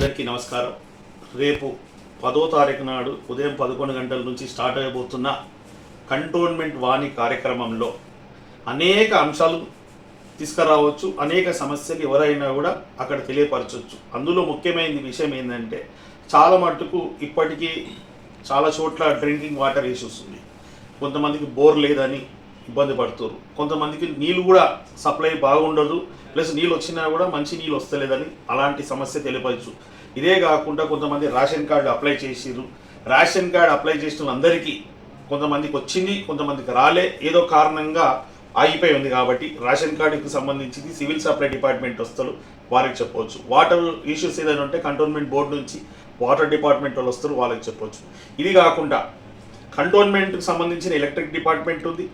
అందరికీ నమస్కారం. రేపు 10వ తారీఖు నాడు ఉదయం 11 గంటల నుంచి స్టార్ట్ అయిపోతున్న కంటోన్మెంట్ వాణి కార్యక్రమంలో అనేక అంశాలు తీసుకురావచ్చు, అనేక సమస్యలు ఎవరైనా కూడా అక్కడ తెలియపరచవచ్చు. అందులో ముఖ్యమైన విషయం ఏంటంటే చాలా మట్టుకు ఇప్పటికీ చాలా చోట్ల డ్రింకింగ్ వాటర్ ఇష్యూస్ ఉన్నాయి. కొంతమందికి బోర్ లేదని ఇబ్బంది పడుతున్నారు, కొంతమందికి నీళ్ళు కూడా సప్లై బాగుండదు, ప్లస్ నీళ్ళు వచ్చినా కూడా మంచి నీళ్ళు వస్తలేదని అలాంటి సమస్య తెలియపరచు. ఇదే కాకుండా కొంతమంది రేషన్ కార్డు అప్లై చేసిర్రు, రేషన్ కార్డు అప్లై చేసిన అందరికీ కొంతమందికి వచ్చింది, కొంతమందికి రాలే, ఏదో కారణంగా ఆగిపోయి ఉంది. కాబట్టి రేషన్ కార్డుకి సంబంధించింది సివిల్ సప్లై డిపార్ట్మెంట్ వస్తారు, వారికి చెప్పవచ్చు. వాటర్ ఇష్యూస్ ఏదైనా ఉంటే కంటోన్మెంట్ బోర్డు నుంచి వాటర్ డిపార్ట్మెంట్ వాళ్ళు వస్తారు, వాళ్ళకి చెప్పవచ్చు. ఇది కాకుండా కంటోన్మెంట్కి సంబంధించిన ఎలక్ట్రిక్ డిపార్ట్మెంట్ ఉంది,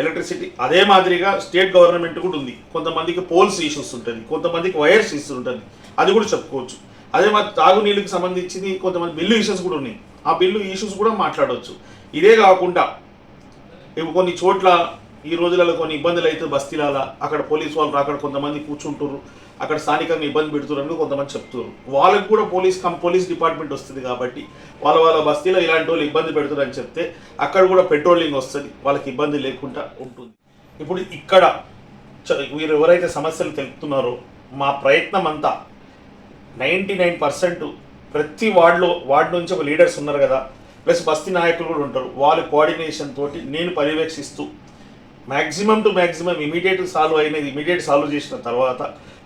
ఎలక్ట్రిసిటీ, అదే మాదిరిగా స్టేట్ గవర్నమెంట్ కూడా ఉంది. కొంతమందికి పోల్స్ ఇష్యూస్ ఉంటుంది, కొంతమందికి వైర్స్ ఇష్యూస్ ఉంటుంది, అది కూడా చెప్పుకోవచ్చు. అదే మాది తాగునీళ్ళకి సంబంధించింది కొంతమంది బిల్లు ఇష్యూస్ కూడా ఉన్నాయి, ఆ బిల్లు ఇష్యూస్ కూడా మాట్లాడవచ్చు. ఇదే కాకుండా కొన్ని చోట్ల ఈ రోజులలో కొన్ని ఇబ్బందులు అయితే బస్తీలలో అక్కడ పోలీసు వాళ్ళు అక్కడ కొంతమంది కూర్చుంటారు, అక్కడ స్థానికంగా ఇబ్బంది పెడుతున్నారని కొంతమంది చెప్తున్నారు. వాళ్ళకి కూడా పోలీస్ డిపార్ట్మెంట్ వస్తుంది. కాబట్టి వాళ్ళ బస్తీలో ఇలాంటి వాళ్ళు ఇబ్బంది పెడుతున్నారని చెప్తే అక్కడ కూడా పెట్రోలింగ్ వస్తుంది, వాళ్ళకి ఇబ్బంది లేకుండా ఉంటుంది. ఇప్పుడు ఇక్కడ వీరు ఎవరైతే సమస్యలు తెలుపుతున్నారో మా ప్రయత్నం అంతా 99% ప్రతి వార్డు నుంచి ఒక లీడర్స్ ఉన్నారు కదా, ప్లస్ బస్తీ నాయకులు కూడా ఉంటారు, వాళ్ళ కోఆర్డినేషన్ తోటి నేను పర్యవేక్షిస్తూ maximum to maximum immediate solve చేసిన తర్వాత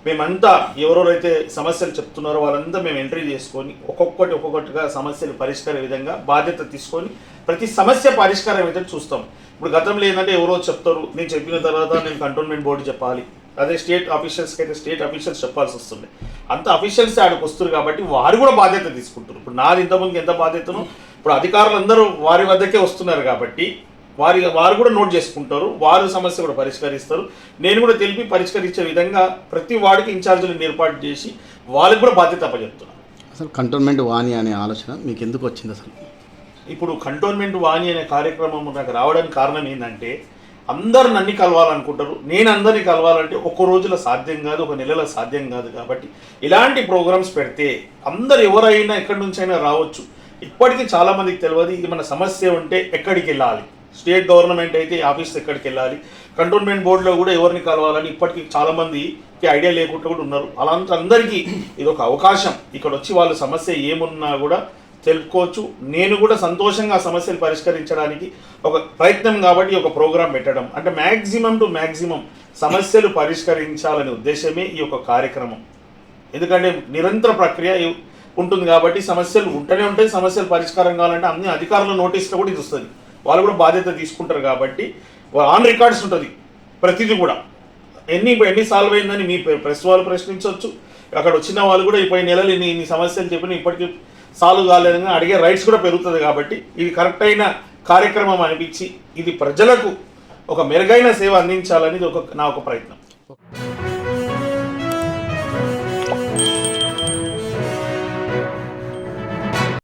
మేమంతా ఎవరెవరైతే సమస్యలు చెప్తున్నారో వాళ్ళంతా మేము ఎంట్రీ చేసుకొని ఒక్కొక్కటిగా సమస్యలు పరిష్కార విధంగా బాధ్యత తీసుకొని ప్రతి సమస్య పరిష్కారం అయితే చూస్తాం. ఇప్పుడు గతంలో ఏంటంటే ఎవరో చెప్తారు, నేను చెప్పిన తర్వాత నేను కంటోన్మెంట్ బోర్డు చెప్పాలి, అదే స్టేట్ ఆఫీషియల్స్కి అయితే స్టేట్ ఆఫీషియల్స్ చెప్పాల్సి వస్తుంది. అంత అఫీషియల్స్ ఆడికి వస్తారు కాబట్టి వారు కూడా బాధ్యత తీసుకుంటారు. ఇప్పుడు నాది ఇంతమందికి ఎంత బాధ్యతనో ఇప్పుడు అధికారులు అందరూ వారి వద్దకే వస్తున్నారు కాబట్టి వారు కూడా నోట్ చేసుకుంటారు, వారు సమస్య కూడా పరిష్కరిస్తారు. నేను కూడా తెలిపి పరిష్కరించే విధంగా ప్రతి వాడికి ఇన్ఛార్జీలను ఏర్పాటు చేసి వాళ్ళకి కూడా బాధ్యత అప్పచెప్తున్నాను. అసలు కంటోన్మెంట్ వాణి అనే ఆలోచన మీకు ఎందుకు వచ్చింది? అసలు ఇప్పుడు కంటోన్మెంట్ వాణి అనే కార్యక్రమం నాకు రావడానికి కారణం ఏంటంటే అందరు నన్ను కలవాలనుకుంటారు, నేను అందరినీ కలవాలంటే ఒక్క రోజులో సాధ్యం కాదు, ఒక నెలలో సాధ్యం కాదు. కాబట్టి ఇలాంటి ప్రోగ్రామ్స్ పెడితే అందరు ఎవరైనా ఎక్కడి నుంచైనా రావచ్చు. ఇప్పటికీ చాలామందికి తెలియదు ఇది మన సమస్య ఉంటే ఎక్కడికి వెళ్ళాలి, స్టేట్ గవర్నమెంట్ అయితే ఆఫీస్ ఎక్కడికి వెళ్ళాలి, కంటోన్మెంట్ బోర్డులో కూడా ఎవరిని కలవాలని ఇప్పటికీ చాలామందికి ఐడియా లేకుండా కూడా ఉన్నారు. అలాంటి అందరికీ ఇది ఒక అవకాశం, ఇక్కడ వచ్చి వాళ్ళ సమస్య ఏమున్నా కూడా తెలుపుకోవచ్చు. నేను కూడా సంతోషంగా ఆ సమస్యలు పరిష్కరించడానికి ఒక ప్రయత్నం కాబట్టి ఒక ప్రోగ్రాం పెట్టడం అంటే మ్యాక్సిమం టు మ్యాక్సిమం సమస్యలు పరిష్కరించాలనే ఉద్దేశమే ఈ యొక్క కార్యక్రమం. ఎందుకంటే నిరంతర ప్రక్రియ ఉంటుంది కాబట్టి సమస్యలు ఉంటూనే ఉంటాయి. సమస్యలు పరిష్కారం కావాలంటే అన్ని అధికారుల నోటీసులో కూడా ఇది వస్తుంది, వాళ్ళు కూడా బాధ్యత తీసుకుంటారు. కాబట్టి ఆన్ రికార్డ్స్ ఉంటుంది ప్రతిదీ కూడా, ఎన్ని సాల్వ్ అయిందని మీ ప్రెస్ వాళ్ళు ప్రశ్నించవచ్చు, అక్కడ వచ్చిన వాళ్ళు కూడా ఈ నెలలు ఇన్ని సమస్యలు చెప్పిన ఇప్పటికీ సాల్వ్ కాలేదని అడిగే రైట్స్ కూడా పెరుగుతుంది. కాబట్టి ఇది కరెక్ట్ అయిన కార్యక్రమం అనిపించి ఇది ప్రజలకు ఒక మెరుగైన సేవ అందించాలని నా ఒక ప్రయత్నం.